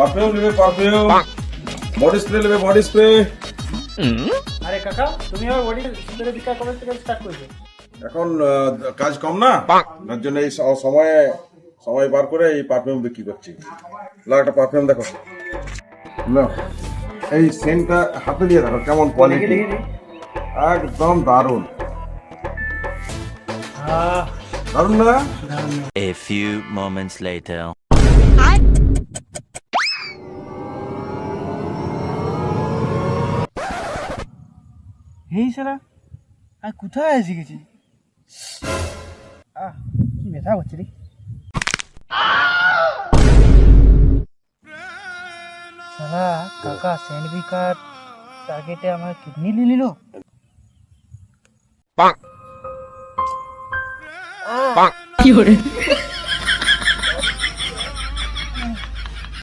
Perfume নেবে perfume, body spray নেবে body spray. আরে কাকা, তুমি আমার বডি স্প্রে বিক্রি কবে থেকে স্টার্ট করেছো? এখন কাজ কম না, তার জন্য এই সময় বার করে এই পারফিউম বিক্রি করছি। লাও একটা পারফিউম দেখো, নাও। এই সেন্টটা হাতে দিয়ে দেখো কেমন কোয়ালিটি, একদম দারুণ দারুণ না? A few moments later. এই শালা, আমি কোথায় এসে গেছি? কি ব্যথা হচ্ছে রে। শালা কাকা স্যান্ড বিকার টার্গেটে আমার কিডনি নিয়ে নিল। কি hore